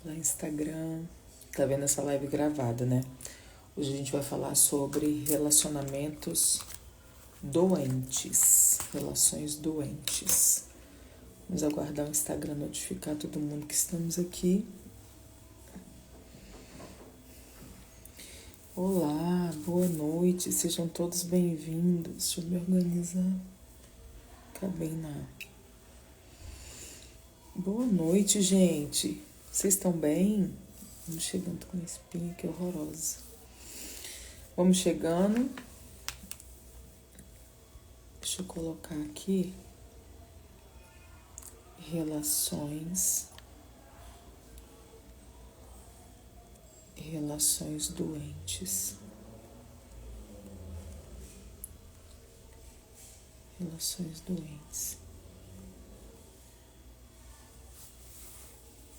lá no Instagram. Tá vendo essa live gravada, né? Hoje a gente vai falar sobre relacionamentos doentes, relações doentes. Vamos aguardar o Instagram notificar todo mundo que estamos aqui. Olá, boa noite, sejam todos bem-vindos. Deixa eu me organizar. Acabei na... Boa noite, gente. Vocês estão bem? Vamos chegando com esse espinha aqui horrorosa. Vamos chegando. Deixa eu colocar aqui. Relações doentes. Relações doentes.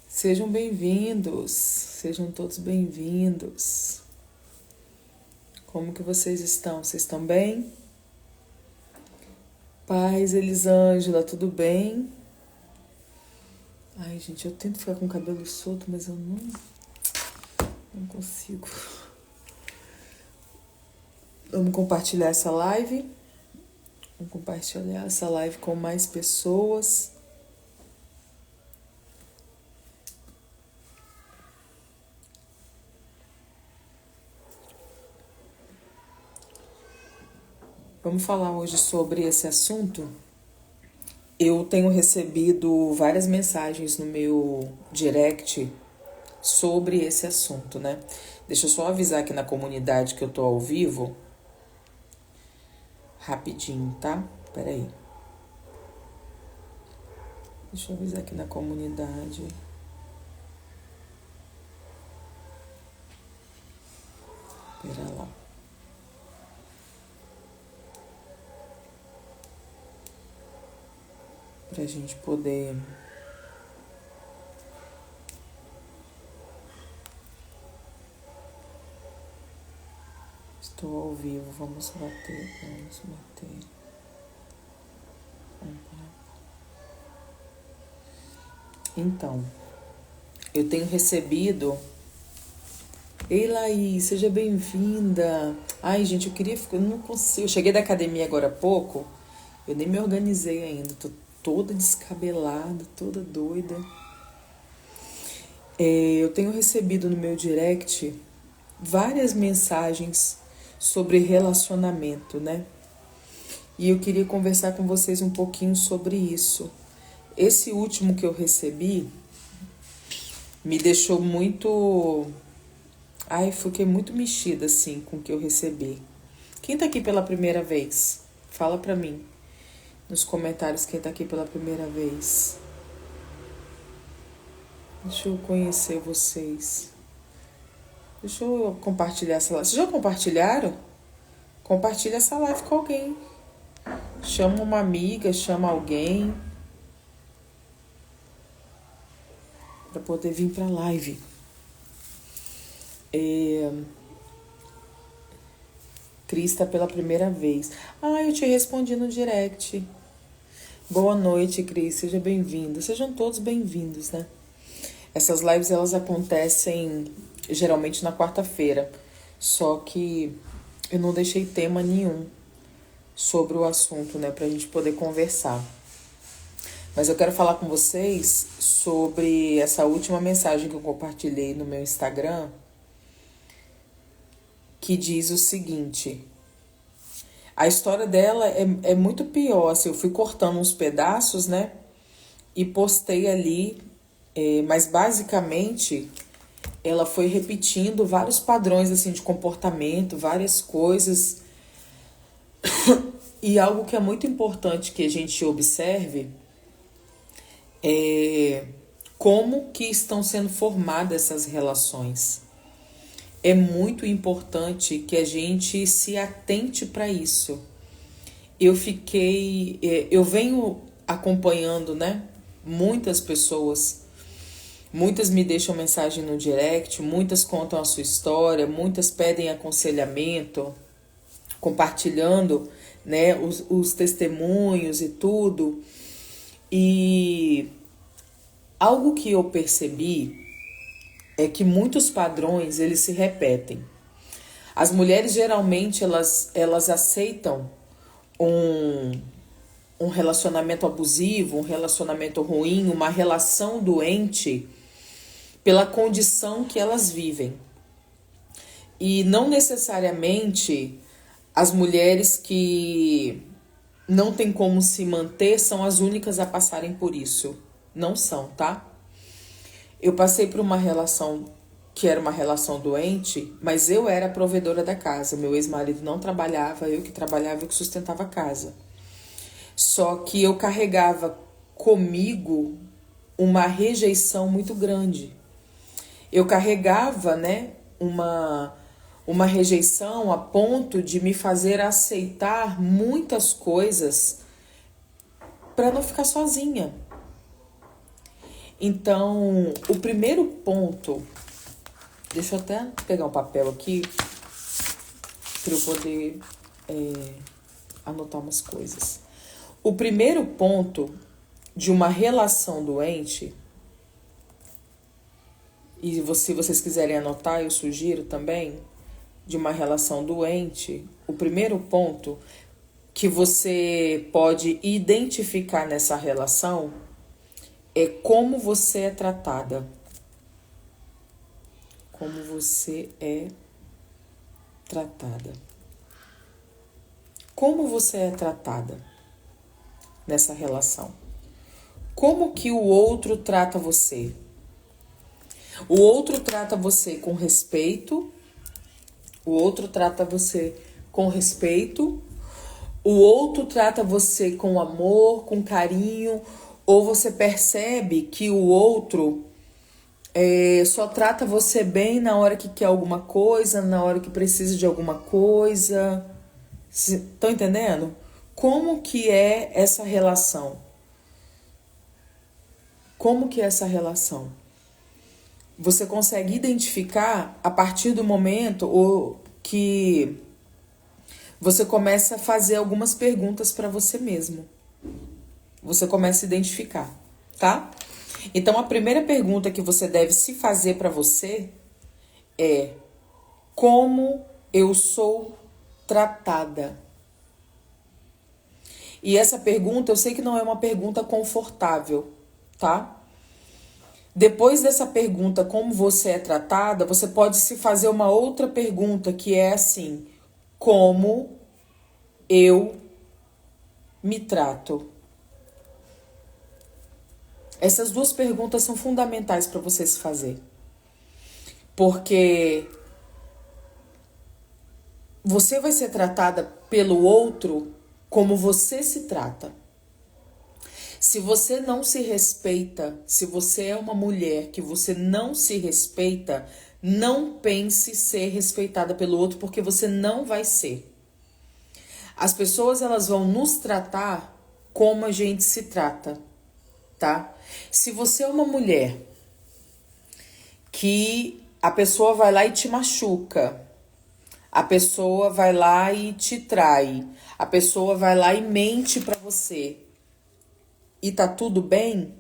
Sejam bem-vindos, sejam todos bem-vindos. Como que vocês estão? Vocês estão bem? Paz, Elisângela, tudo bem? Ai, gente, eu tento ficar com o cabelo solto, mas eu não consigo. Vamos compartilhar essa live. Vamos compartilhar essa live com mais pessoas. Vamos falar hoje sobre esse assunto. Eu tenho recebido várias mensagens no meu direct sobre esse assunto, né? Deixa eu só avisar aqui na comunidade que eu tô ao vivo. Rapidinho, tá? Peraí. Deixa eu avisar aqui na comunidade. Pera lá. Pra gente poder... Estou ao vivo, vamos bater. Então, eu tenho recebido... Ei, Laís, seja bem-vinda. Ai, gente, eu não consigo. Eu cheguei da academia agora há pouco, eu nem me organizei ainda, tô toda descabelada, toda doida. Eu tenho recebido no meu direct várias mensagens sobre relacionamento, né? E eu queria conversar com vocês um pouquinho sobre isso. Esse último que eu recebi me deixou muito... Ai, fiquei muito mexida, assim, com o que eu recebi. Quem tá aqui pela primeira vez? Fala pra mim nos comentários quem tá aqui pela primeira vez. Deixa eu conhecer vocês. Deixa eu compartilhar essa live. Vocês já compartilharam? Compartilha essa live com alguém. Chama uma amiga, chama alguém para poder vir pra live. Cris tá pela primeira vez. Eu te respondi no direct. Boa noite, Cris. Seja bem-vindo. Sejam todos bem-vindos, né? Essas lives, elas acontecem geralmente na quarta-feira. Só que eu não deixei tema nenhum sobre o assunto, né? Pra gente poder conversar. Mas eu quero falar com vocês sobre essa última mensagem que eu compartilhei no meu Instagram, que diz o seguinte. A história dela é muito pior, assim, eu fui cortando uns pedaços, né, e postei ali, mas basicamente ela foi repetindo vários padrões, assim, de comportamento, várias coisas, e algo que é muito importante que a gente observe é como que estão sendo formadas essas relações. É muito importante que a gente se atente para isso. Eu venho acompanhando, né, muitas pessoas, muitas me deixam mensagem no direct, muitas contam a sua história, muitas pedem aconselhamento, compartilhando, né, os testemunhos e tudo. E algo que eu percebi é que muitos padrões, eles se repetem. As mulheres, geralmente, elas aceitam um relacionamento abusivo, um relacionamento ruim, uma relação doente, pela condição que elas vivem. E não necessariamente as mulheres que não têm como se manter são as únicas a passarem por isso. Não são, tá? Eu passei por uma relação que era uma relação doente, mas eu era a provedora da casa. Meu ex-marido não trabalhava, eu que trabalhava, eu que sustentava a casa. Só que eu carregava comigo uma rejeição muito grande. Eu carregava, né, uma rejeição a ponto de me fazer aceitar muitas coisas para não ficar sozinha. Então, o primeiro ponto, deixa eu até pegar um papel aqui para eu poder anotar umas coisas. O primeiro ponto de uma relação doente, e se vocês quiserem anotar, eu sugiro também, de uma relação doente, o primeiro ponto que você pode identificar nessa relação é como você é tratada. Como você é tratada. Como você é tratada nessa relação? Como que o outro trata você? O outro trata você com respeito. O outro trata você com respeito. O outro trata você com amor, com carinho. Ou você percebe que o outro só trata você bem na hora que quer alguma coisa, na hora que precisa de alguma coisa. Estão entendendo? Como que é essa relação? Como que é essa relação? Você consegue identificar a partir do momento que você começa a fazer algumas perguntas para você mesmo. Você começa a identificar, tá? Então, a primeira pergunta que você deve se fazer para você é: como eu sou tratada? E essa pergunta, eu sei que não é uma pergunta confortável, tá? Depois dessa pergunta, como você é tratada, você pode se fazer uma outra pergunta que é assim: como eu me trato? Essas duas perguntas são fundamentais para você se fazer. Porque você vai ser tratada pelo outro como você se trata. Se você não se respeita, se você é uma mulher que você não se respeita, não pense ser respeitada pelo outro, porque você não vai ser. As pessoas, elas vão nos tratar como a gente se trata, tá? Se você é uma mulher que a pessoa vai lá e te machuca, a pessoa vai lá e te trai, a pessoa vai lá e mente pra você, e tá tudo bem,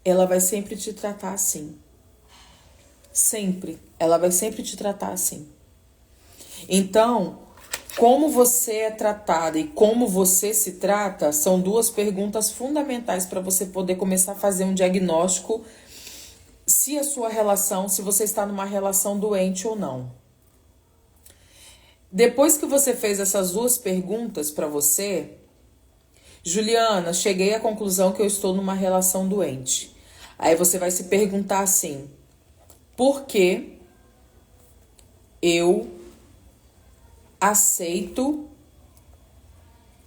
ela vai sempre te tratar assim. Sempre. Ela vai sempre te tratar assim. Então, como você é tratada e como você se trata são duas perguntas fundamentais para você poder começar a fazer um diagnóstico se a sua relação, se você está numa relação doente ou não. Depois que você fez essas duas perguntas para você: Juliana, cheguei à conclusão que eu estou numa relação doente. Aí você vai se perguntar assim: por que eu aceito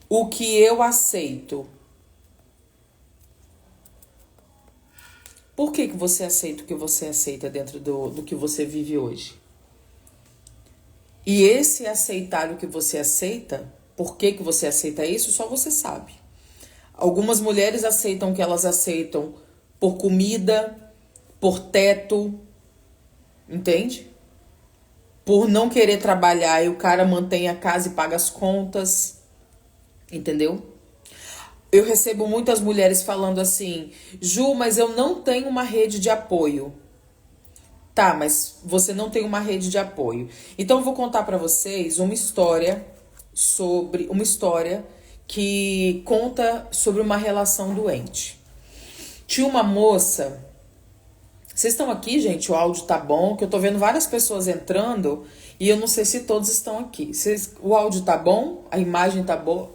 o que eu aceito? Por que você aceita o que você aceita dentro do que você vive hoje? E esse aceitar o que você aceita, por que você aceita isso, só você sabe. Algumas mulheres aceitam o que elas aceitam por comida, por teto, entende? Por não querer trabalhar e o cara mantém a casa e paga as contas, entendeu? Eu recebo muitas mulheres falando assim: Ju, mas eu não tenho uma rede de apoio. Tá, mas você não tem uma rede de apoio. Então eu vou contar pra vocês uma história que conta sobre uma relação doente. Tinha uma moça. Vocês estão aqui, gente? O áudio tá bom, que eu tô vendo várias pessoas entrando e eu não sei se todos estão aqui. O áudio tá bom? A imagem tá boa?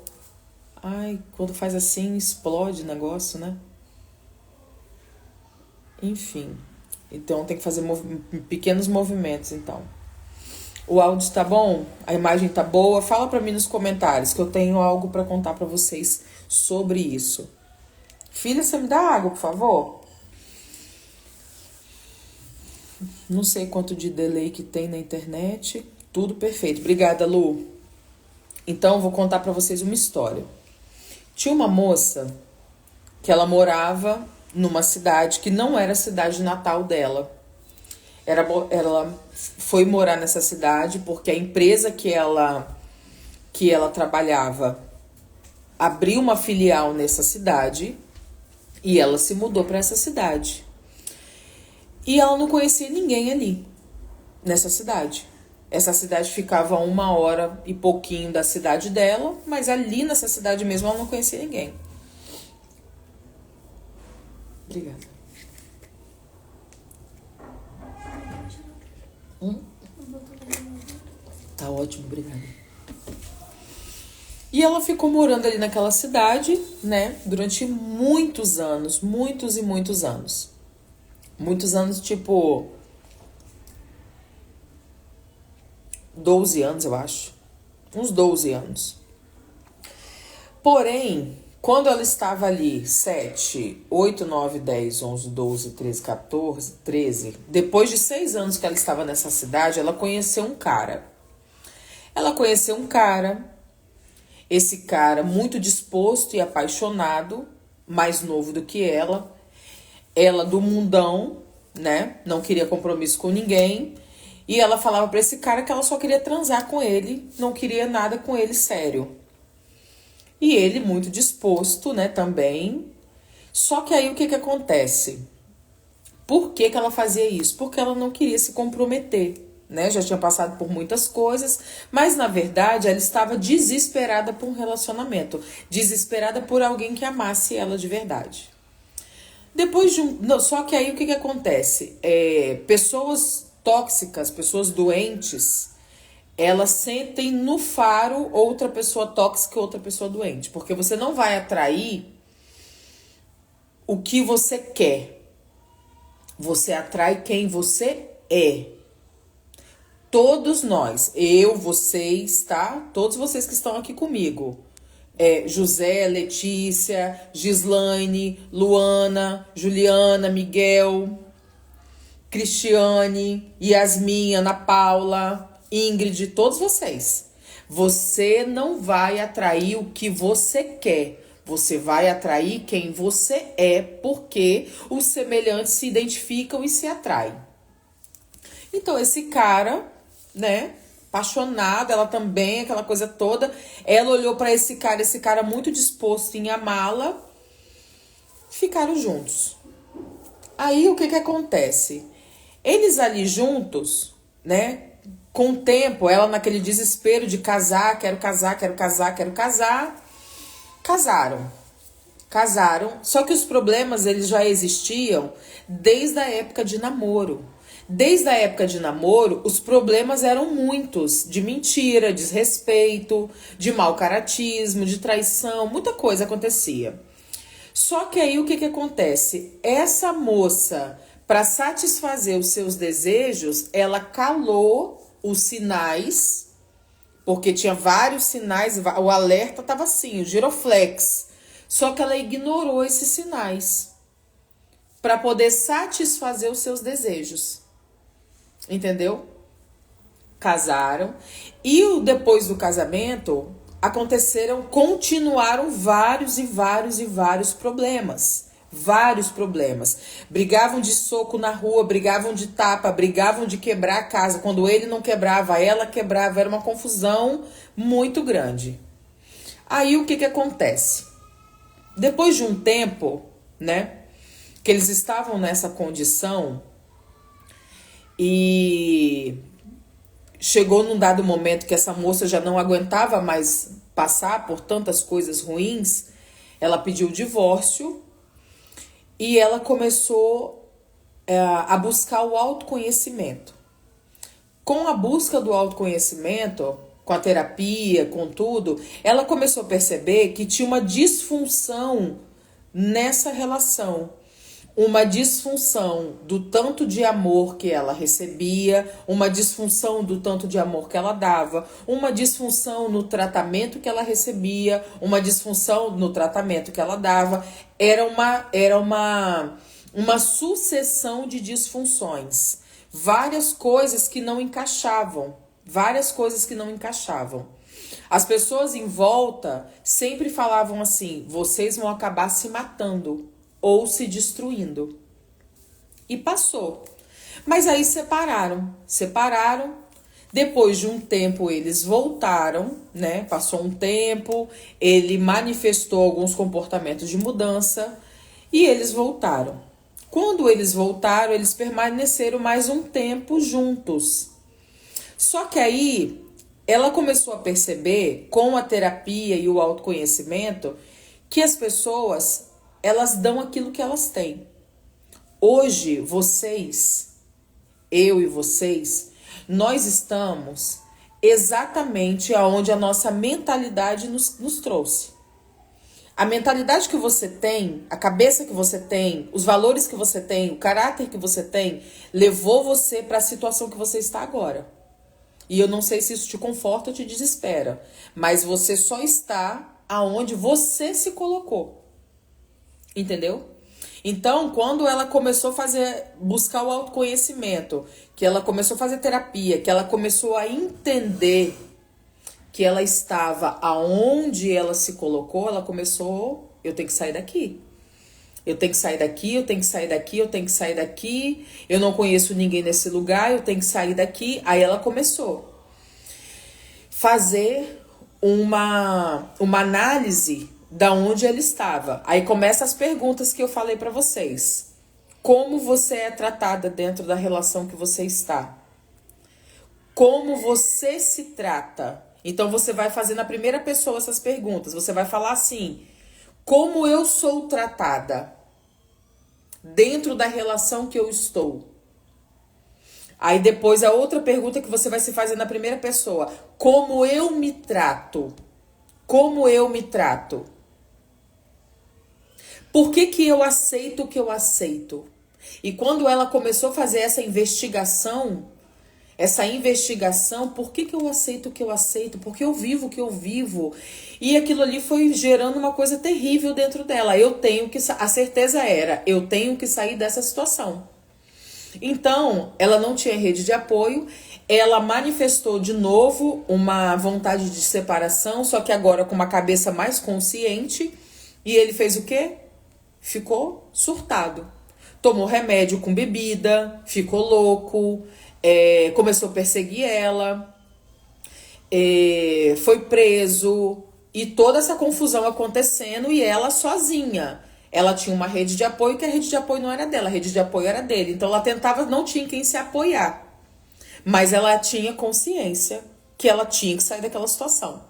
Ai, quando faz assim, explode o negócio, né? Enfim. Então tem que fazer pequenos movimentos, então. O áudio tá bom? A imagem tá boa? Fala pra mim nos comentários que eu tenho algo pra contar pra vocês sobre isso. Filha, você me dá água, por favor? Não sei quanto de delay que tem na internet. Tudo perfeito. Obrigada, Lu. Então, eu vou contar pra vocês uma história. Tinha uma moça que ela morava numa cidade que não era a cidade natal dela. Ela foi morar nessa cidade porque a empresa que ela trabalhava abriu uma filial nessa cidade e ela se mudou para essa cidade. E ela não conhecia ninguém ali, nessa cidade. Essa cidade ficava a 1 hora e pouquinho da cidade dela, mas ali nessa cidade mesmo ela não conhecia ninguém. Obrigada. Tá ótimo, obrigada. E ela ficou morando ali naquela cidade, né, durante muitos anos, muitos e muitos anos. Muitos anos, tipo 12 anos, eu acho. Uns 12 anos. Porém, quando ela estava ali, 7, 8, 9, 10, 11, 12, 13, 14, 13... Depois de 6 anos que ela estava nessa cidade, ela conheceu um cara. Esse cara muito disposto e apaixonado, mais novo do que ela. Ela do mundão, né? Não queria compromisso com ninguém. E ela falava pra esse cara que ela só queria transar com ele, não queria nada com ele sério. E ele muito disposto, né, também. Só que aí o que acontece? Por que ela fazia isso? Porque ela não queria se comprometer, né? Já tinha passado por muitas coisas, mas na verdade ela estava desesperada por um relacionamento, desesperada por alguém que amasse ela de verdade. Depois de só que aí o que acontece? Pessoas tóxicas, pessoas doentes, elas sentem no faro outra pessoa tóxica e outra pessoa doente. Porque você não vai atrair o que você quer. Você atrai quem você é. Todos nós, eu, vocês, tá? Todos vocês que estão aqui comigo. José, Letícia, Gislaine, Luana, Juliana, Miguel, Cristiane, Yasmin, Ana Paula, Ingrid, todos vocês. Você não vai atrair o que você quer. Você vai atrair quem você é, porque os semelhantes se identificam e se atraem. Então, esse cara, né, apaixonado, ela também, aquela coisa toda, ela olhou pra esse cara muito disposto em amá-la, ficaram juntos. Aí, o que acontece? Eles ali juntos, né, com o tempo, ela naquele desespero de casar, quero casar, casaram, só que os problemas eles já existiam desde a época de namoro. Desde a época de namoro, os problemas eram muitos, de mentira, desrespeito, de mau caratismo, de traição, muita coisa acontecia. Só que aí o que acontece? Essa moça, para satisfazer os seus desejos, ela calou os sinais, porque tinha vários sinais, o alerta estava assim, o giroflex. Só que ela ignorou esses sinais para poder satisfazer os seus desejos. Entendeu? Casaram. E depois do casamento, continuaram vários problemas. Vários problemas. Brigavam de soco na rua, brigavam de tapa, brigavam de quebrar a casa. Quando ele não quebrava, ela quebrava. Era uma confusão muito grande. Aí o que acontece? Depois de um tempo, né, que eles estavam nessa condição, E chegou num dado momento que essa moça já não aguentava mais passar por tantas coisas ruins. Ela pediu o divórcio e ela começou a buscar o autoconhecimento. Com a busca do autoconhecimento, com a terapia, com tudo, ela começou a perceber que tinha uma disfunção nessa relação. Uma disfunção do tanto de amor que ela recebia, uma disfunção do tanto de amor que ela dava, uma disfunção no tratamento que ela recebia, uma disfunção no tratamento que ela dava. Era uma sucessão de disfunções. Várias coisas que não encaixavam. As pessoas em volta sempre falavam assim: vocês vão acabar se matando ou se destruindo. E passou. Mas aí separaram. Depois de um tempo eles voltaram, né? Passou um tempo, ele manifestou alguns comportamentos de mudança e eles voltaram. Quando eles voltaram, eles permaneceram mais um tempo juntos. Só que aí ela começou a perceber, com a terapia e o autoconhecimento, que as pessoas, elas dão aquilo que elas têm. Hoje, eu e vocês, nós estamos exatamente aonde a nossa mentalidade nos trouxe. A mentalidade que você tem, a cabeça que você tem, os valores que você tem, o caráter que você tem, levou você para a situação que você está agora. E eu não sei se isso te conforta ou te desespera, mas você só está aonde você se colocou. Entendeu? Então, quando ela começou a buscar o autoconhecimento, que ela começou a fazer terapia, que ela começou a entender que ela estava aonde ela se colocou, ela começou: eu tenho que sair daqui. Eu tenho que sair daqui, eu tenho que sair daqui, eu tenho que sair daqui. Eu não conheço ninguém nesse lugar, eu tenho que sair daqui. Aí ela começou a fazer uma análise da onde ela estava. Aí começam as perguntas que eu falei para vocês. Como você é tratada dentro da relação que você está? Como você se trata? Então você vai fazer na primeira pessoa essas perguntas. Você vai falar assim: como eu sou tratada dentro da relação que eu estou? Aí depois a outra pergunta que você vai se fazer na primeira pessoa: como eu me trato? Como eu me trato? Por que eu aceito o que eu aceito? E quando ela começou a fazer essa investigação, por que eu aceito o que eu aceito? Por que eu vivo o que eu vivo? E aquilo ali foi gerando uma coisa terrível dentro dela. A certeza era: eu tenho que sair dessa situação. Então, ela não tinha rede de apoio, ela manifestou de novo uma vontade de separação, só que agora com uma cabeça mais consciente. E ele fez o quê? Ficou surtado. Tomou remédio com bebida, ficou louco, começou a perseguir ela, foi preso, e toda essa confusão acontecendo e ela sozinha. Ela tinha uma rede de apoio, que a rede de apoio não era dela, a rede de apoio era dele. Então ela tentava, não tinha quem se apoiar. Mas ela tinha consciência que ela tinha que sair daquela situação.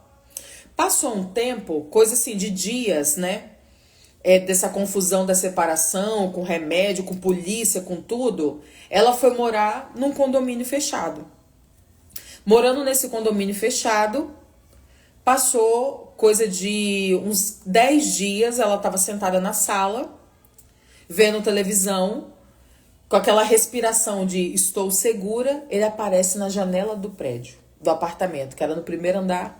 Passou um tempo, coisa assim de dias, né? Dessa confusão da separação, com remédio, com polícia, com tudo. Ela foi morar num condomínio fechado. Morando nesse condomínio fechado, passou coisa de uns 10 dias, ela estava sentada na sala, vendo televisão, com aquela respiração de estou segura. Ele aparece na janela do prédio, do apartamento, que era no primeiro andar.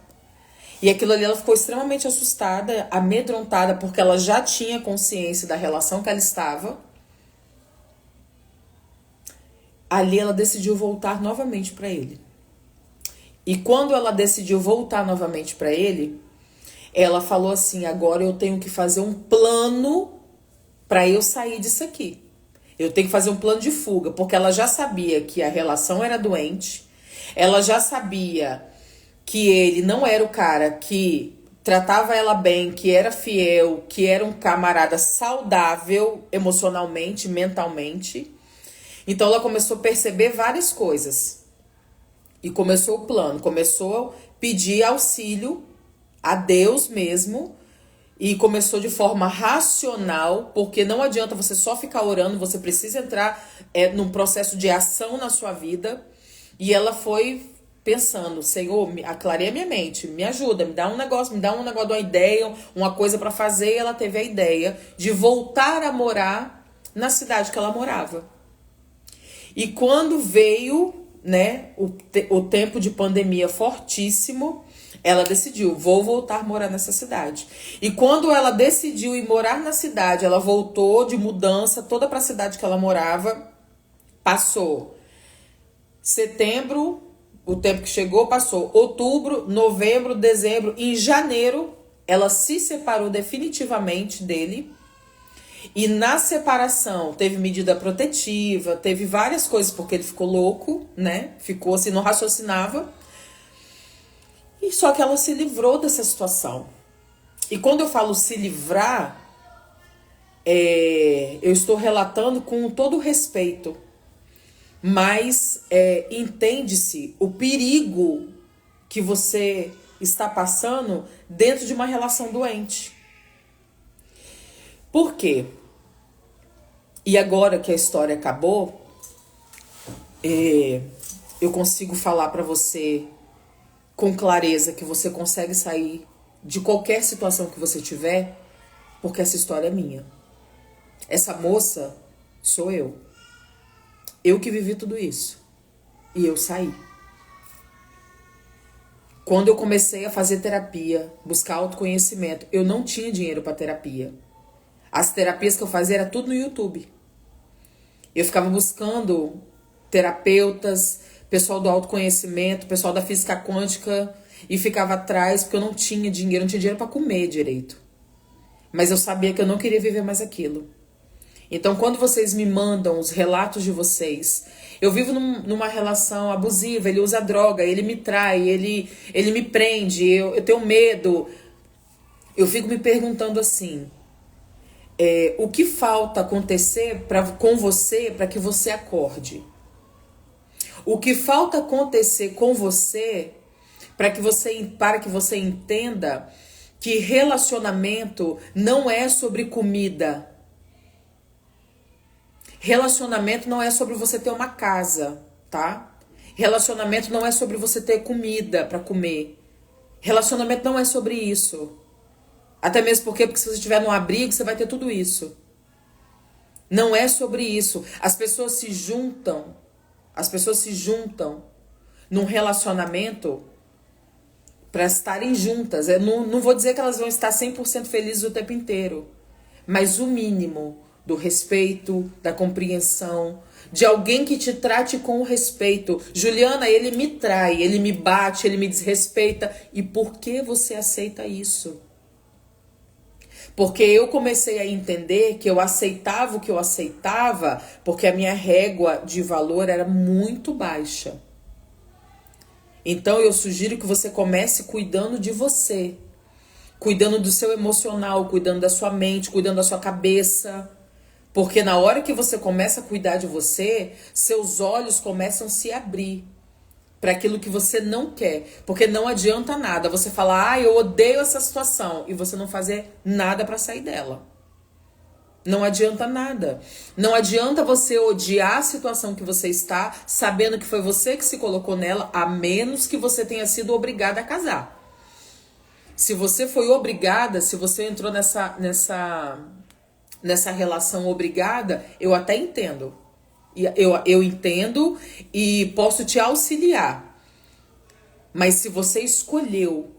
E aquilo ali, ela ficou extremamente assustada, amedrontada, porque ela já tinha consciência da relação que ela estava. Ali ela decidiu voltar novamente para ele. E quando ela decidiu voltar novamente para ele, ela falou assim: agora eu tenho que fazer um plano para eu sair disso aqui. Eu tenho que fazer um plano de fuga, porque ela já sabia que a relação era doente, ela já sabia que ele não era o cara que tratava ela bem, que era fiel, que era um camarada saudável emocionalmente, mentalmente. Então ela começou a perceber várias coisas. E começou o plano, começou a pedir auxílio a Deus mesmo. E começou de forma racional, porque não adianta você só ficar orando, você precisa entrar num processo de ação na sua vida. E ela foi pensando, Senhor, aclarei a minha mente, me ajuda, me dá um negócio, de uma ideia, uma coisa para fazer. E ela teve a ideia de voltar a morar na cidade que ela morava. E quando veio, né, o tempo de pandemia fortíssimo, ela decidiu, vou voltar a morar nessa cidade. E quando ela decidiu ir morar na cidade, ela voltou de mudança toda para a cidade que ela morava. Passou setembro, o tempo que chegou, passou outubro, novembro, dezembro. Em janeiro, ela se separou definitivamente dele. E na separação teve medida protetiva, teve várias coisas, porque ele ficou louco, né? Ficou assim, não raciocinava. E só que ela se livrou dessa situação. E quando eu falo se livrar, eu estou relatando com todo respeito. Mas entende-se o perigo que você está passando dentro de uma relação doente. Por quê? E agora que a história acabou, eu consigo falar para você com clareza que você consegue sair de qualquer situação que você tiver, porque essa história é minha. Essa moça sou eu. Eu que vivi tudo isso. E eu saí. Quando eu comecei a fazer terapia, buscar autoconhecimento, eu não tinha dinheiro para terapia. As terapias que eu fazia era tudo no YouTube. Eu ficava buscando terapeutas, pessoal do autoconhecimento, pessoal da física quântica, e ficava atrás porque eu não tinha dinheiro, para comer direito. Mas eu sabia que eu não queria viver mais aquilo. Então, quando vocês me mandam os relatos de vocês, eu vivo numa relação abusiva, ele usa droga, ele me trai, ele me prende, eu tenho medo. Eu fico me perguntando assim, o que falta acontecer com você para que você acorde? O que falta acontecer com você para que você entenda que relacionamento não é sobre comida. Relacionamento não é sobre você ter uma casa, tá? Relacionamento não é sobre você ter comida para comer. Relacionamento não é sobre isso. Até mesmo porque se você estiver num abrigo, você vai ter tudo isso. Não é sobre isso. As pessoas se juntam num relacionamento para estarem juntas. Eu não vou dizer que elas vão estar 100% felizes o tempo inteiro, mas o mínimo do respeito, da compreensão, de alguém que te trate com respeito. Juliana, ele me trai, ele me bate, ele me desrespeita. E por que você aceita isso? Porque eu comecei a entender que eu aceitava o que eu aceitava porque a minha régua de valor era muito baixa. Então eu sugiro que você comece cuidando de você, cuidando do seu emocional, cuidando da sua mente, cuidando da sua cabeça. Porque na hora que você começa a cuidar de você, seus olhos começam a se abrir para aquilo que você não quer. Porque não adianta nada você falar, eu odeio essa situação, e você não fazer nada para sair dela. Não adianta nada. Não adianta você odiar a situação que você está, sabendo que foi você que se colocou nela, a menos que você tenha sido obrigada a casar. Se você foi obrigada, se você entrou nessa relação obrigada, eu até entendo. Eu entendo e posso te auxiliar. Mas se você escolheu,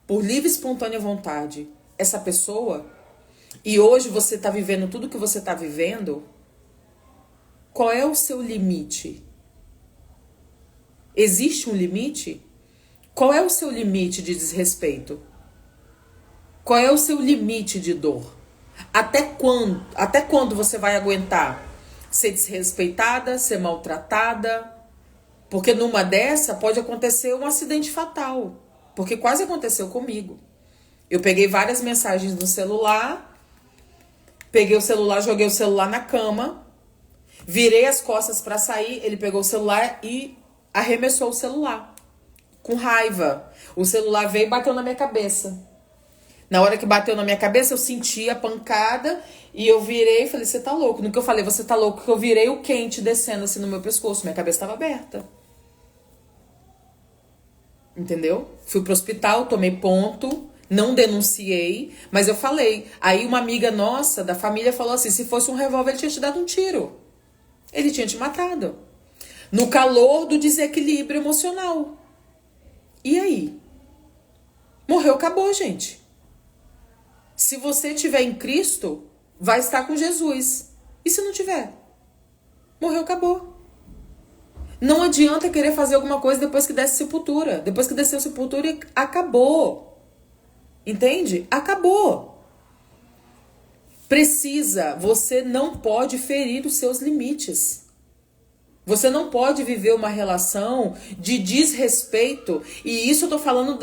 por livre e espontânea vontade, essa pessoa, e hoje você está vivendo tudo que você está vivendo, qual é o seu limite? Existe um limite? Qual é o seu limite de desrespeito? Qual é o seu limite de dor? Até quando você vai aguentar ser desrespeitada, ser maltratada? Porque numa dessa pode acontecer um acidente fatal. Porque quase aconteceu comigo. Eu peguei várias mensagens no celular, peguei o celular, joguei o celular na cama, Virei as costas pra sair, ele pegou o celular e arremessou o celular. Com raiva. O celular veio e bateu na minha cabeça. Na hora que bateu na minha cabeça, eu senti a pancada e eu virei e falei, você tá louco? No que eu falei, você tá louco? Que eu virei o quente descendo assim no meu pescoço. Minha cabeça tava aberta. Entendeu? Fui pro hospital, tomei ponto, não denunciei, mas eu falei. Aí uma amiga nossa da família falou assim, se fosse um revólver, ele tinha te dado um tiro. Ele tinha te matado. No calor do desequilíbrio emocional. E aí? Morreu, acabou, gente. Se você estiver em Cristo, vai estar com Jesus. E se não tiver? Morreu, acabou. Não adianta querer fazer alguma coisa depois que desce sepultura. Depois que desceu sepultura, acabou. Entende? Acabou. Precisa. Você não pode ferir os seus limites. Você não pode viver uma relação de desrespeito. E isso eu tô falando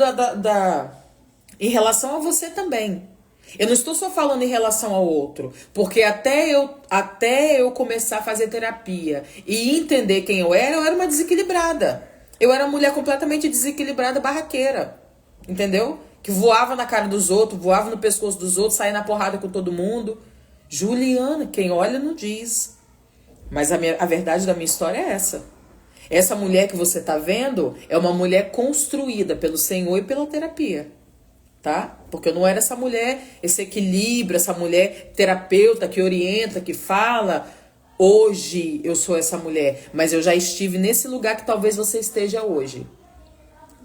em relação a você também. Eu não estou só falando em relação ao outro. Porque até eu começar a fazer terapia e entender quem eu era uma desequilibrada. Eu era uma mulher completamente desequilibrada, barraqueira. Entendeu? Que voava na cara dos outros, voava no pescoço dos outros, saía na porrada com todo mundo. Juliana, quem olha não diz. Mas a verdade da minha história é essa. Essa mulher que você tá vendo é uma mulher construída pelo Senhor e pela terapia. Tá? Porque eu não era essa mulher, esse equilíbrio, essa mulher terapeuta que orienta, que fala. Hoje eu sou essa mulher, mas eu já estive nesse lugar que talvez você esteja hoje.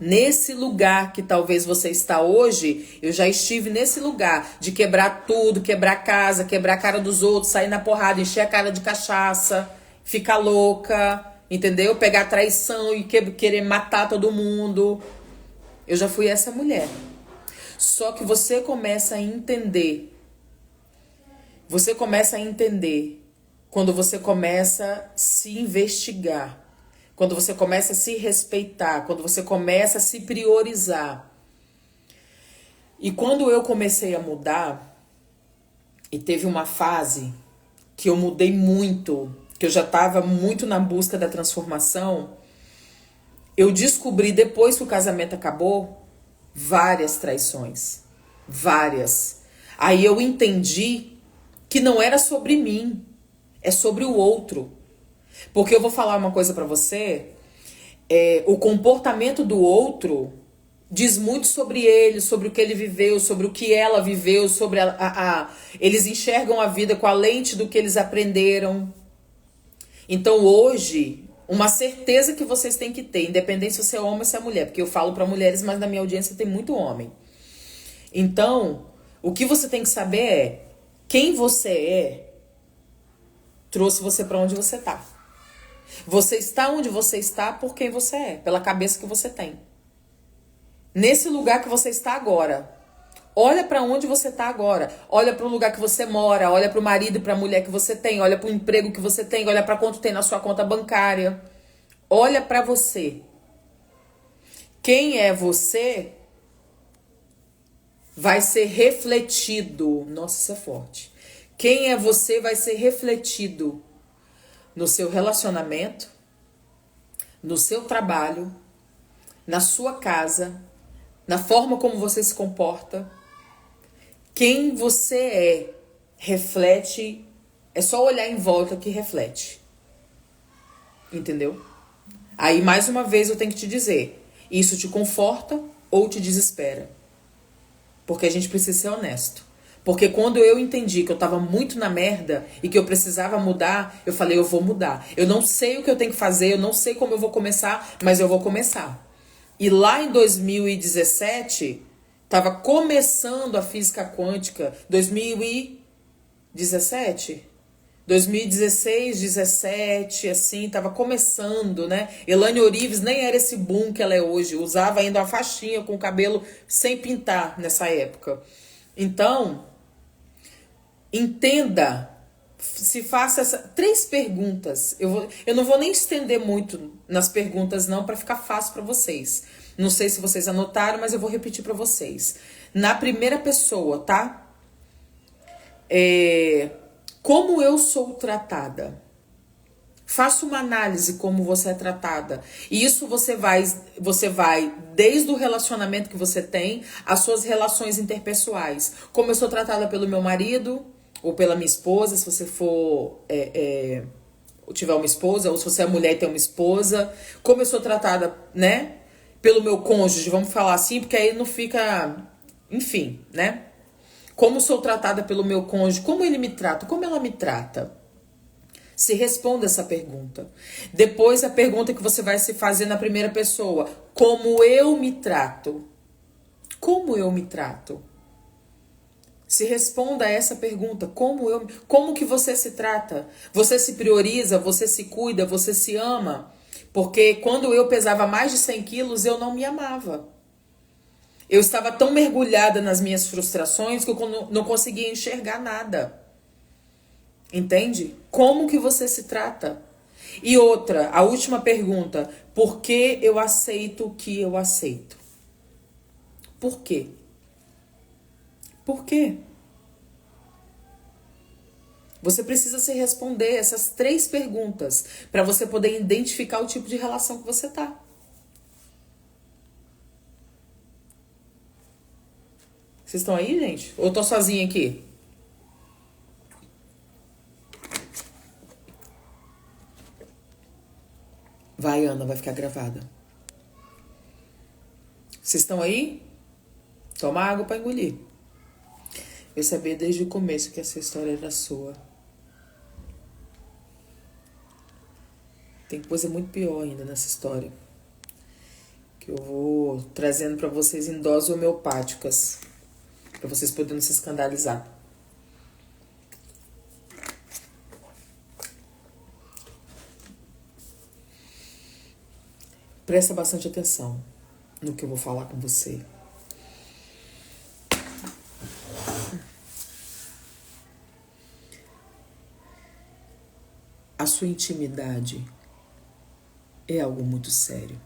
Nesse lugar que talvez você está hoje, eu já estive nesse lugar de quebrar tudo, quebrar a casa, quebrar a cara dos outros, sair na porrada, encher a cara de cachaça, ficar louca, entendeu? Pegar traição e querer matar todo mundo. Eu já fui essa mulher. Só que você começa a entender. Você começa a entender quando você começa a se investigar. Quando você começa a se respeitar. Quando você começa a se priorizar. E quando eu comecei a mudar, e teve uma fase que eu mudei muito, que eu já estava muito na busca da transformação, eu descobri depois que o casamento acabou, várias traições. Várias. Aí eu entendi que não era sobre mim, é sobre o outro. Porque eu vou falar uma coisa pra você, o comportamento do outro diz muito sobre ele, sobre o que ele viveu, sobre o que ela viveu, sobre eles enxergam a vida com a lente do que eles aprenderam. Então hoje, uma certeza que vocês têm que ter, independente se você é homem ou se é mulher, porque eu falo pra mulheres, mas na minha audiência tem muito homem. Então, o que você tem que saber é quem você é trouxe você pra onde você tá. Você está onde você está por quem você é, pela cabeça que você tem. Nesse lugar que você está agora, olha pra onde você tá agora. Olha pro lugar que você mora, olha pro marido e pra mulher que você tem, olha pro emprego que você tem, olha pra quanto tem na sua conta bancária. Olha pra você. Quem é você vai ser refletido. Nossa, isso é forte. Quem é você vai ser refletido no seu relacionamento, no seu trabalho, na sua casa, na forma como você se comporta. Quem você é reflete, é só olhar em volta que reflete. Entendeu? Aí mais uma vez eu tenho que te dizer, isso te conforta ou te desespera? Porque a gente precisa ser honesto. Porque quando eu entendi que eu tava muito na merda e que eu precisava mudar, eu falei, eu vou mudar. Eu não sei o que eu tenho que fazer, eu não sei como eu vou começar, mas eu vou começar. E lá em 2017, tava começando a física quântica. 2017? 2016, 17, assim, tava começando, né? Elaine Orives nem era esse boom que ela é hoje. Usava ainda uma faixinha com o cabelo sem pintar nessa época. Então, entenda, se faça 3 perguntas. Eu não vou nem estender muito nas perguntas não, para ficar fácil para vocês. Não sei se vocês anotaram, mas eu vou repetir para vocês. Na primeira pessoa, tá? Como eu sou tratada? Faça uma análise como você é tratada. E isso você vai desde o relacionamento que você tem, às suas relações interpessoais. Como eu sou tratada pelo meu marido ou pela minha esposa, se você for tiver uma esposa, ou se você é mulher e tem uma esposa. Como eu sou tratada, né? Pelo meu cônjuge, vamos falar assim, porque aí não fica... Enfim, né? Como sou tratada pelo meu cônjuge, como ele me trata, como ela me trata. Se responda essa pergunta. Depois a pergunta que você vai se fazer na primeira pessoa. Como eu me trato? Como eu me trato? Se responda a essa pergunta. Como que você se trata? Você se prioriza? Você se cuida? Você se ama? Porque quando eu pesava mais de 100 quilos, eu não me amava. Eu estava tão mergulhada nas minhas frustrações que eu não conseguia enxergar nada. Entende? Como que você se trata? E outra, a última pergunta. Por que eu aceito o que eu aceito? Por quê? Por quê? Você precisa se responder essas 3 perguntas para você poder identificar o tipo de relação que você tá. Vocês estão aí, gente? Ou eu tô sozinha aqui? Vai, Ana, vai ficar gravada. Vocês estão aí? Toma água para engolir. Eu sabia desde o começo que essa história era sua. Tem coisa muito pior ainda nessa história. Que eu vou trazendo para vocês em doses homeopáticas. Para vocês poderem se escandalizar. Presta bastante atenção no que eu vou falar com você. A sua intimidade é algo muito sério.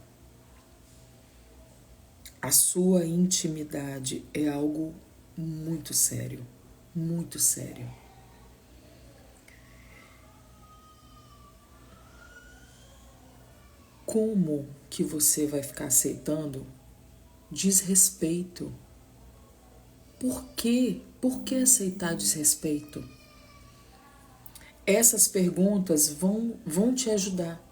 A sua intimidade é algo muito sério. Muito sério. Como que você vai ficar aceitando desrespeito? Por quê? Por que aceitar desrespeito? Essas perguntas vão te ajudar.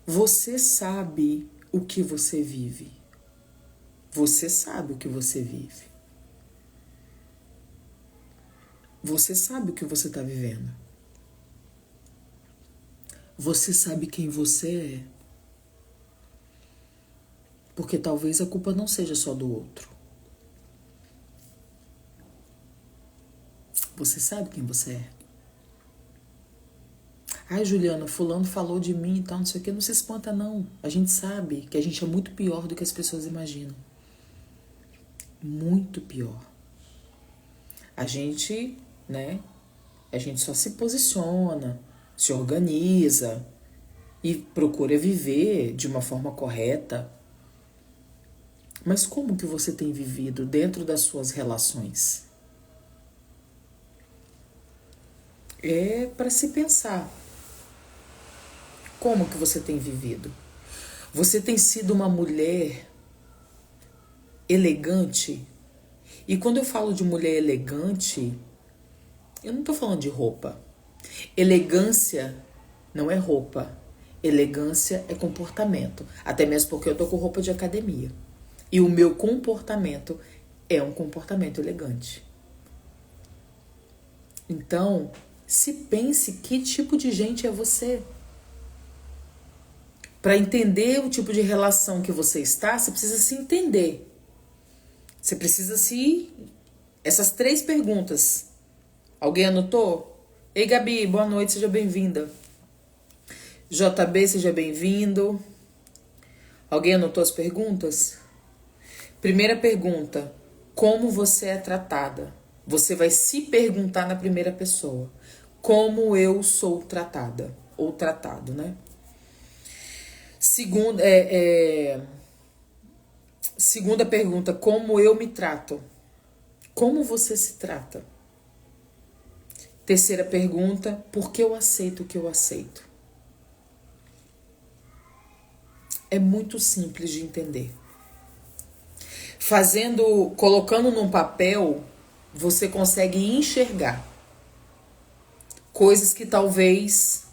Você sabe o que você vive. Você sabe o que você vive. Você sabe o que você está vivendo. Você sabe quem você é. Porque talvez a culpa não seja só do outro. Você sabe quem você é. Ai, Juliana, fulano falou de mim e tal, não sei o que. Não se espanta, não. A gente sabe que a gente é muito pior do que as pessoas imaginam. Muito pior. A gente, né? A gente só se posiciona, se organiza e procura viver de uma forma correta. Mas como que você tem vivido dentro das suas relações? É para se pensar. Como que você tem vivido? Você tem sido uma mulher elegante? E quando eu falo de mulher elegante, eu não tô falando de roupa. Elegância não é roupa. Elegância é comportamento. Até mesmo porque eu tô com roupa de academia. E o meu comportamento é um comportamento elegante. Então, se pense que tipo de gente é você. Para entender o tipo de relação que você está, você precisa se entender. Você precisa se... Essas 3 perguntas. Alguém anotou? Ei, Gabi, boa noite, seja bem-vinda. JB, seja bem-vindo. Alguém anotou as perguntas? Primeira pergunta. Como você é tratada? Você vai se perguntar na primeira pessoa. Como eu sou tratada? Ou tratado, né? Segunda pergunta, como eu me trato? Como você se trata? Terceira pergunta, por que eu aceito o que eu aceito? É muito simples de entender. Colocando num papel, você consegue enxergar coisas que talvez...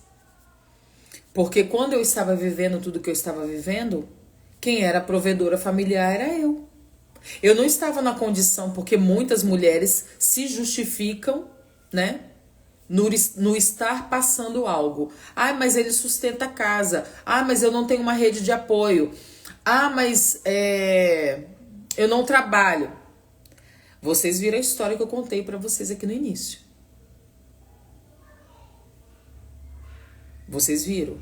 Porque quando eu estava vivendo tudo que eu estava vivendo, quem era a provedora familiar era eu. Eu não estava na condição, porque muitas mulheres se justificam, né? No estar passando algo. Ah, mas ele sustenta a casa. Ah, mas eu não tenho uma rede de apoio. Ah, mas eu não trabalho. Vocês viram a história que eu contei pra vocês aqui no início. Vocês viram?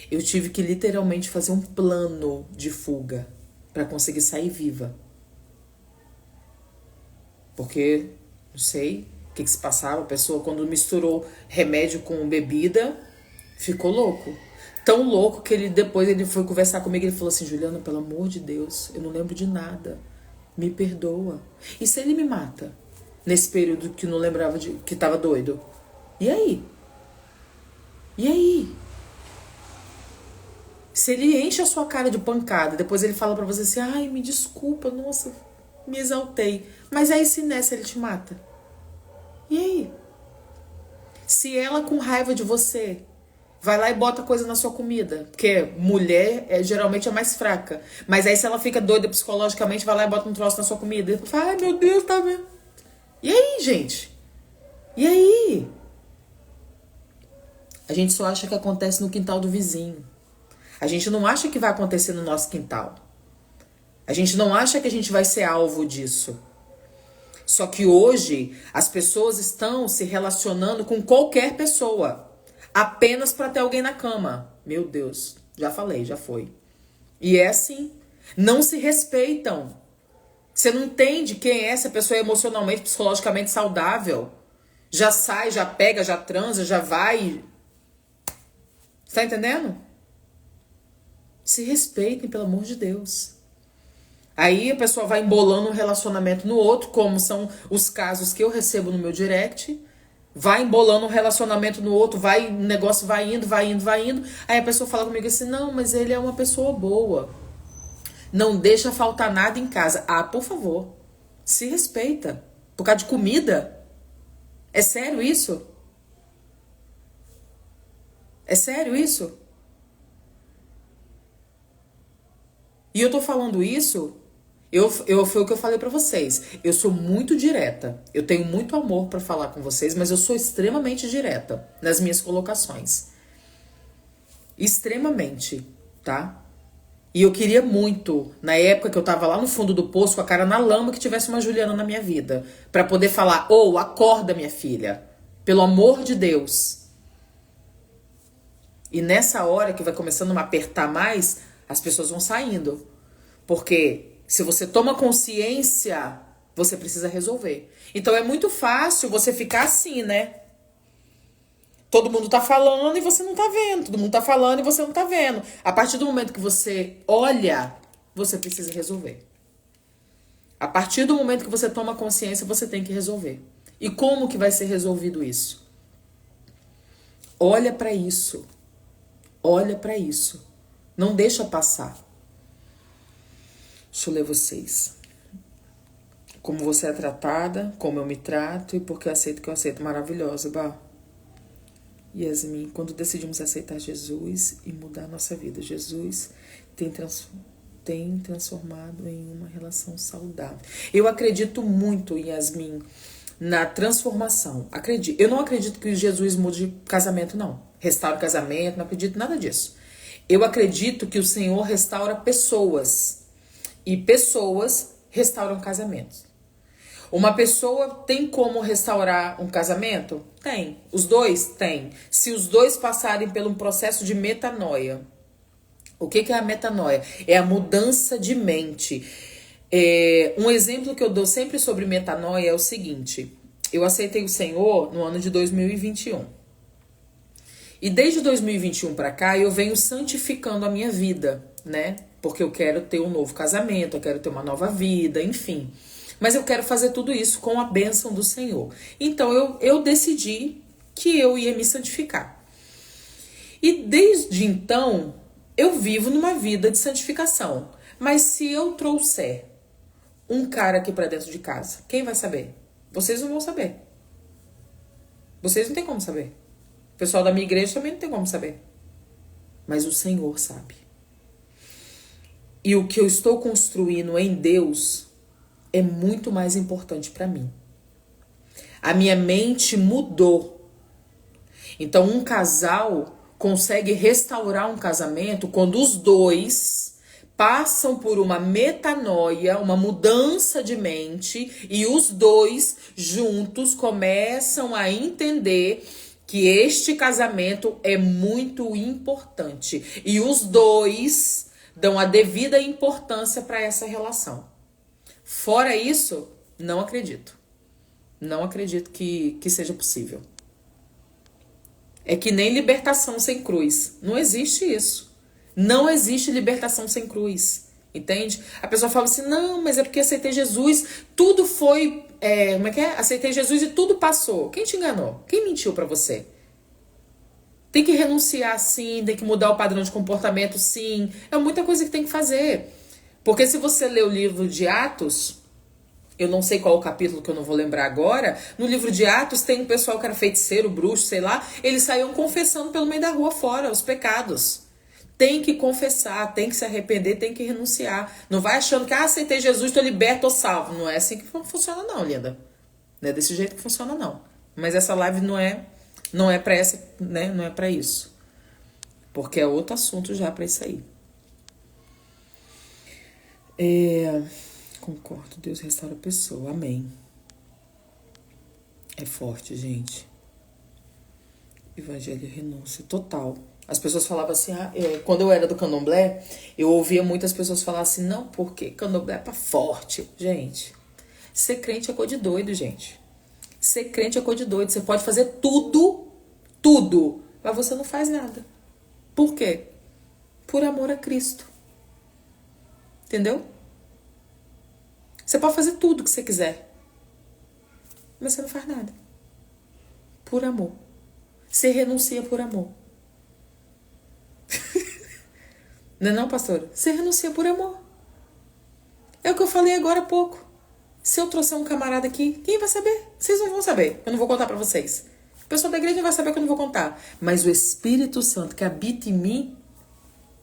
Eu tive que literalmente fazer um plano de fuga pra conseguir sair viva. Porque, não sei o que se passava, a pessoa quando misturou remédio com bebida, ficou louco. Tão louco que depois ele foi conversar comigo e ele falou assim, Juliana, pelo amor de Deus, eu não lembro de nada. Me perdoa. E se ele me mata? Nesse período que não lembrava que tava doido? E aí? E aí? Se ele enche a sua cara de pancada, depois ele fala pra você assim, ai, me desculpa, nossa, me exaltei. Mas aí se nessa ele te mata? E aí? Se ela com raiva de você vai lá e bota coisa na sua comida, porque mulher geralmente é mais fraca, mas aí se ela fica doida psicologicamente, vai lá e bota um troço na sua comida e fala, ai meu Deus, tá vendo? E aí, gente? E aí? A gente só acha que acontece no quintal do vizinho. A gente não acha que vai acontecer no nosso quintal. A gente não acha que a gente vai ser alvo disso. Só que hoje as pessoas estão se relacionando com qualquer pessoa. Apenas para ter alguém na cama. Meu Deus, já falei, já foi. E é assim. Não se respeitam. Você não entende quem é essa pessoa emocionalmente, psicologicamente saudável. Já sai, já pega, já transa, já vai. Você tá entendendo? Se respeitem, pelo amor de Deus. Aí a pessoa vai embolando um relacionamento no outro, como são os casos que eu recebo no meu direct. Vai embolando um relacionamento no outro, o negócio vai indo, vai indo, vai indo. Aí a pessoa fala comigo assim, não, mas ele é uma pessoa boa. Não deixa faltar nada em casa. Ah, por favor, se respeita. Por causa de comida? É sério isso? É sério isso? E eu tô falando isso... foi o que eu falei pra vocês. Eu sou muito direta. Eu tenho muito amor pra falar com vocês, mas eu sou extremamente direta nas minhas colocações. Extremamente, tá? E eu queria muito, na época que eu tava lá no fundo do poço, com a cara na lama, que tivesse uma Juliana na minha vida. Pra poder falar, acorda, minha filha. Pelo amor de Deus. E nessa hora que vai começando a me apertar mais, as pessoas vão saindo. Porque... se você toma consciência, você precisa resolver. Então é muito fácil você ficar assim, né? Todo mundo tá falando e você não tá vendo. Todo mundo tá falando e você não tá vendo. A partir do momento que você olha, você precisa resolver. A partir do momento que você toma consciência, você tem que resolver. E como que vai ser resolvido isso? Olha pra isso. Olha pra isso. Não deixa passar. Deixa eu ler vocês. Como você é tratada, como eu me trato e porque eu aceito que eu aceito. Maravilhosa, Bah. Yasmin, quando decidimos aceitar Jesus e mudar a nossa vida, Jesus tem transformado em uma relação saudável. Eu acredito muito, Yasmin, na transformação. Eu não acredito que Jesus mude casamento, não. Restaure casamento, não acredito em nada disso. Eu acredito que o Senhor restaura pessoas. E pessoas restauram casamentos. Uma pessoa tem como restaurar um casamento? Tem. Os dois? Tem. Se os dois passarem por um processo de metanoia. O que é a metanoia? É a mudança de mente. Um exemplo que eu dou sempre sobre metanoia é o seguinte. Eu aceitei o Senhor no ano de 2021. E desde 2021 para cá eu venho santificando a minha vida, né? Porque eu quero ter um novo casamento, eu quero ter uma nova vida, enfim. Mas eu quero fazer tudo isso com a bênção do Senhor. Então eu decidi que eu ia me santificar. E desde então, eu vivo numa vida de santificação. Mas se eu trouxer um cara aqui pra dentro de casa, quem vai saber? Vocês não vão saber. Vocês não têm como saber. O pessoal da minha igreja também não tem como saber. Mas o Senhor sabe. E o que eu estou construindo em Deus é muito mais importante para mim. A minha mente mudou. Então, um casal consegue restaurar um casamento quando os dois passam por uma metanoia, uma mudança de mente, e os dois juntos começam a entender que este casamento é muito importante. E os dois dão a devida importância para essa relação. Fora isso, não acredito. Não acredito que seja possível. É que nem libertação sem cruz. Não existe isso. Não existe libertação sem cruz. Entende? A pessoa fala assim, não, mas é porque aceitei Jesus, tudo foi... como é que é? Aceitei Jesus e tudo passou. Quem te enganou? Quem mentiu pra você? Tem que renunciar, sim. Tem que mudar o padrão de comportamento, sim. É muita coisa que tem que fazer. Porque se você ler o livro de Atos... Eu não sei qual o capítulo, que eu não vou lembrar agora. No livro de Atos tem um pessoal que era feiticeiro, bruxo, sei lá. Eles saíam confessando pelo meio da rua fora os pecados. Tem que confessar, tem que se arrepender, tem que renunciar. Não vai achando que, aceitei Jesus, tô liberto, tô salvo. Não é assim que funciona não, linda. Não é desse jeito que funciona não. Mas essa live não é para essa, né? Não é para isso. Porque é outro assunto já para isso aí. Concordo, Deus restaura a pessoa, amém. É forte, gente. Evangelho e renúncia, total. As pessoas falavam assim, quando eu era do candomblé, eu ouvia muitas pessoas falar assim, não, porque candomblé é pra forte. Gente, ser crente é coisa de doido, gente. Ser crente é coisa de doido. Você pode fazer tudo, mas você não faz nada. Por quê? Por amor a Cristo. Entendeu? Você pode fazer tudo que você quiser, mas você não faz nada. Por amor. Você renuncia por amor. Não é não, pastora? Você renuncia por amor. É o que eu falei agora há pouco. Se eu trouxer um camarada aqui, quem vai saber? Vocês não vão saber. Eu não vou contar pra vocês. O pessoal da igreja não vai saber que eu não vou contar. Mas o Espírito Santo que habita em mim,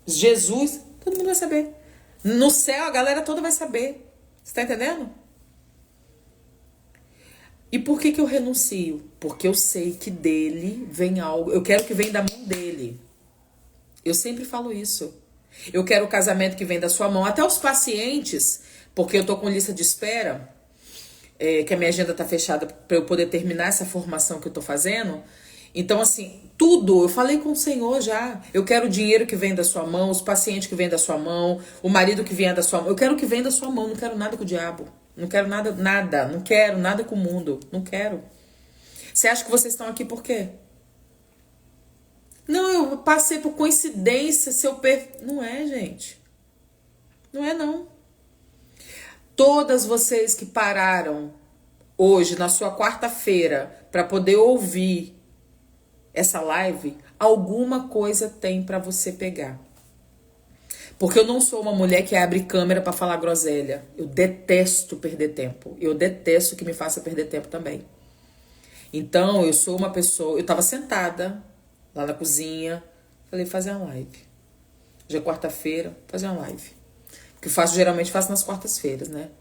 Jesus, todo mundo vai saber. No céu, a galera toda vai saber. Você tá entendendo? E por que eu renuncio? Porque eu sei que dele vem algo. Eu quero que venha da mão dele. Eu sempre falo isso. Eu quero o casamento que vem da sua mão. Até os pacientes, porque eu tô com lista de espera, que a minha agenda tá fechada para eu poder terminar essa formação que eu tô fazendo. Então, assim, tudo, eu falei com o Senhor já. Eu quero o dinheiro que vem da sua mão, os pacientes que vêm da sua mão, o marido que vem da sua mão. Eu quero que venha da sua mão, não quero nada com o diabo. Não quero nada. Não quero nada com o mundo. Não quero. Você acha que vocês estão aqui por quê? Não, eu passei por coincidência, Não é, gente. Não é, não. Todas vocês que pararam hoje, na sua quarta-feira, para poder ouvir essa live, alguma coisa tem pra você pegar. Porque eu não sou uma mulher que abre câmera pra falar groselha. Eu detesto perder tempo. Eu detesto que me faça perder tempo também. Então, eu sou uma pessoa... Eu tava sentada lá na cozinha. Falei, fazer uma live. Já é quarta-feira, fazer uma live. Que eu geralmente faço nas quartas-feiras, né?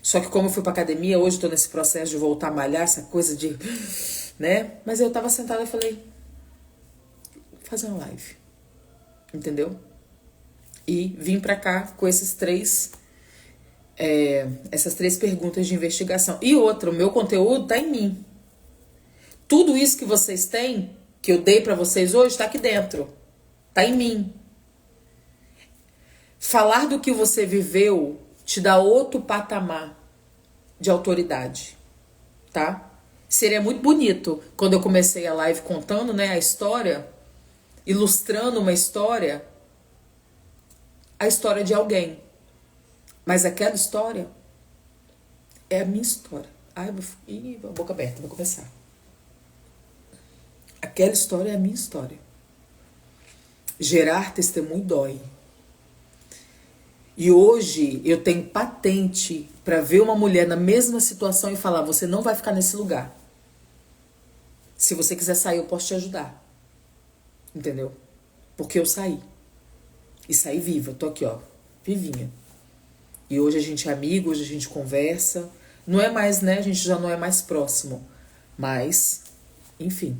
Só que como eu fui pra academia, hoje eu tô nesse processo de voltar a malhar, essa coisa de... né? Mas eu tava sentada e falei... fazer uma live. Entendeu? E vim pra cá com essas três perguntas de investigação. E outra, o meu conteúdo tá em mim. Tudo isso que vocês têm, que eu dei pra vocês hoje, tá aqui dentro. Tá em mim. Falar do que você viveu te dá outro patamar de autoridade, tá? Seria muito bonito quando eu comecei a live contando, né, a história, ilustrando uma história, a história de alguém. Mas aquela história É a minha história. Ai, a boca aberta, vou começar. Aquela história é a minha história. Gerar testemunho dói. E hoje eu tenho patente para ver uma mulher na mesma situação e falar: você não vai ficar nesse lugar. Se você quiser sair, eu posso te ajudar. Entendeu? Porque eu saí. E saí viva. Tô aqui, ó, vivinha. E hoje a gente é amigo, hoje a gente conversa. Não é mais, né? A gente já não é mais próximo. Mas, enfim.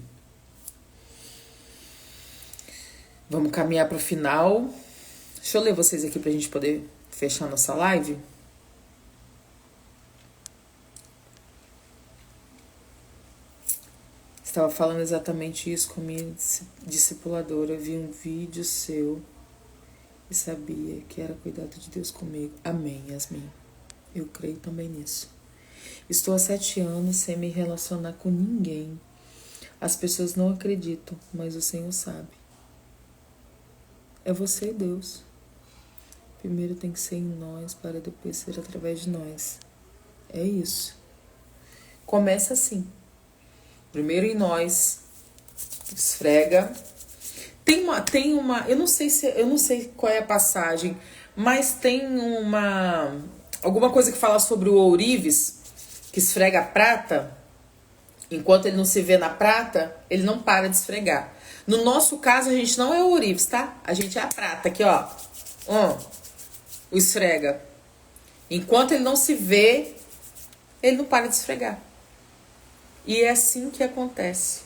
Vamos caminhar para o final. Deixa eu ler vocês aqui pra gente poder fechar nossa live. Estava falando exatamente isso com a minha discipuladora. Vi um vídeo seu e sabia que era cuidado de Deus comigo. Amém, Yasmin. Eu creio também nisso. Estou há 7 anos sem me relacionar com ninguém. As pessoas não acreditam, mas o Senhor sabe. É você e Deus. Primeiro tem que ser em nós, para depois ser através de nós. É isso. Começa assim. Primeiro em nós. Esfrega. Tem uma, eu não sei qual é a passagem, mas tem alguma coisa que fala sobre o ourives, que esfrega a prata. Enquanto ele não se vê na prata, ele não para de esfregar. No nosso caso, a gente não é o ourives, tá? A gente é a prata, aqui, ó. O esfrega. Enquanto ele não se vê, ele não para de esfregar. E é assim que acontece.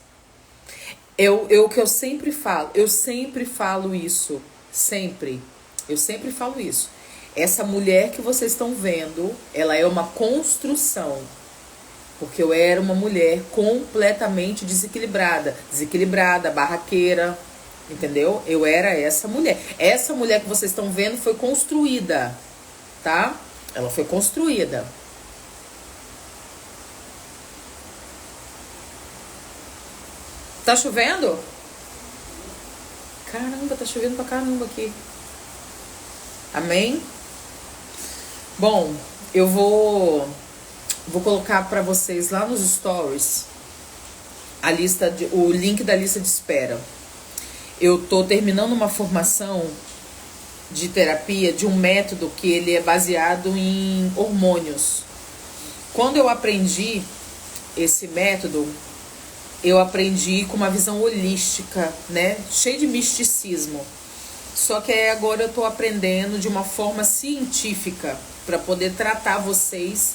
O que eu sempre falo isso. Sempre. Eu sempre falo isso. Essa mulher que vocês estão vendo, ela é uma construção. Porque eu era uma mulher completamente desequilibrada, barraqueira, entendeu? Eu era essa mulher. Essa mulher que vocês estão vendo foi construída, tá? Ela foi construída. Tá chovendo? Caramba, tá chovendo pra caramba aqui. Amém? Bom, eu vou colocar pra vocês lá nos stories o link da lista de espera. Eu tô terminando uma formação de terapia de um método que ele é baseado em hormônios. Quando eu aprendi esse método, eu aprendi com uma visão holística, né? Cheio de misticismo. Só que agora eu tô aprendendo de uma forma científica para poder tratar vocês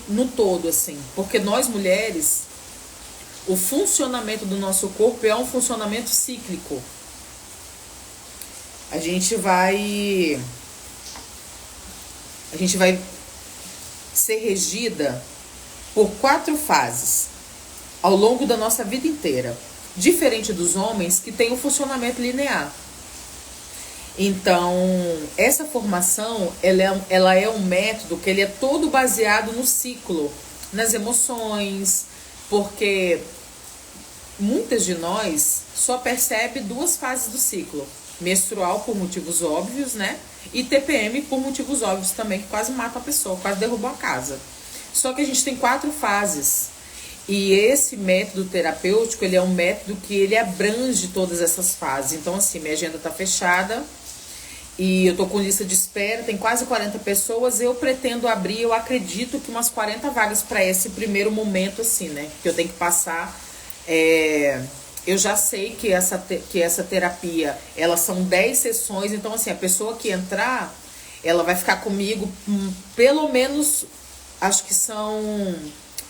no todo, assim. Porque nós mulheres, o funcionamento do nosso corpo é um funcionamento cíclico. A gente vai ser regida por 4 fases ao longo da nossa vida inteira. Diferente dos homens que têm um funcionamento linear. Então, essa formação, ela é um método que ele é todo baseado no ciclo, nas emoções, porque muitas de nós só percebem 2 fases do ciclo. Menstrual por motivos óbvios, né? E TPM por motivos óbvios também, que quase mata a pessoa, quase derrubou a casa. Só que a gente tem 4 fases. E esse método terapêutico, ele é um método que ele abrange todas essas fases. Então, assim, minha agenda tá fechada e eu tô com lista de espera, tem quase 40 pessoas. Eu pretendo abrir, eu acredito que umas 40 vagas para esse primeiro momento, assim, né? Que eu tenho que passar. Eu já sei que essa terapia, elas são 10 sessões. Então, assim, a pessoa que entrar, ela vai ficar comigo pelo menos, acho que são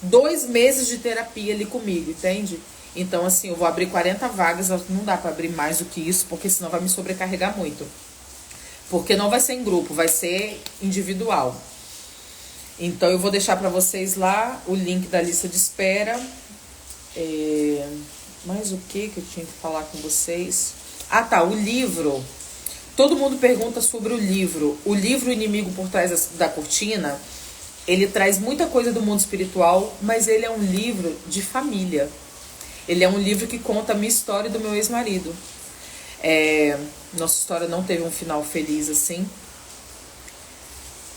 2 meses de terapia ali comigo, entende? Então, assim, eu vou abrir 40 vagas, não dá pra abrir mais do que isso, porque senão vai me sobrecarregar muito. Porque não vai ser em grupo, vai ser individual. Então, eu vou deixar pra vocês lá o link da lista de espera. Mais o que eu tinha que falar com vocês? Ah, tá, o livro. Todo mundo pergunta sobre o livro. O livro Inimigo por Trás da Cortina, ele traz muita coisa do mundo espiritual, mas ele é um livro de família. Ele é um livro que conta a minha história e do meu ex-marido. Nossa história não teve um final feliz assim.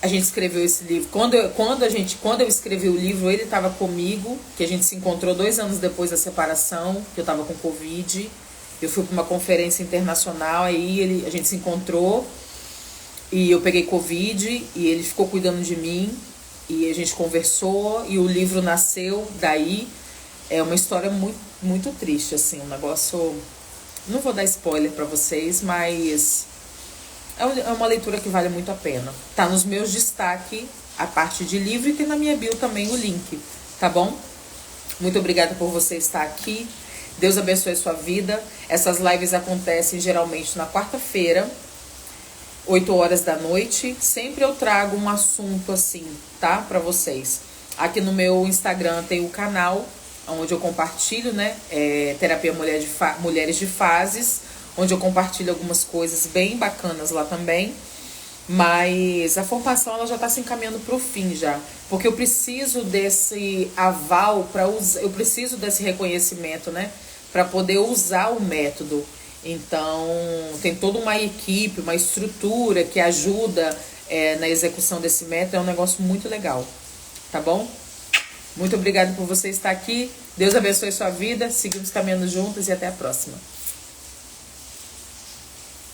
A gente escreveu esse livro. Quando eu escrevi o livro, ele estava comigo, que a gente se encontrou 2 anos depois da separação, que eu estava com Covid. Eu fui para uma conferência internacional, aí a gente se encontrou e eu peguei Covid e ele ficou cuidando de mim e a gente conversou e o livro nasceu daí. É uma história muito, muito triste, assim, um negócio... Não vou dar spoiler para vocês, mas é uma leitura que vale muito a pena. Tá nos meus destaques a parte de livro e tem na minha bio também o link, tá bom? Muito obrigada por você estar aqui. Deus abençoe a sua vida. Essas lives acontecem geralmente na quarta-feira, 8 horas da noite. Sempre eu trago um assunto assim, tá? Pra vocês. Aqui no meu Instagram tem o canal onde eu compartilho, né? Terapia Mulheres de Fases, onde eu compartilho algumas coisas bem bacanas lá também. Mas a formação ela já está se encaminhando para o fim já. Porque eu preciso desse aval, eu preciso desse reconhecimento, né? Para poder usar o método. Então, tem toda uma equipe, uma estrutura que ajuda na execução desse método. É um negócio muito legal, tá bom? Muito obrigada por você estar aqui. Deus abençoe sua vida. Seguimos caminhando juntas e até a próxima.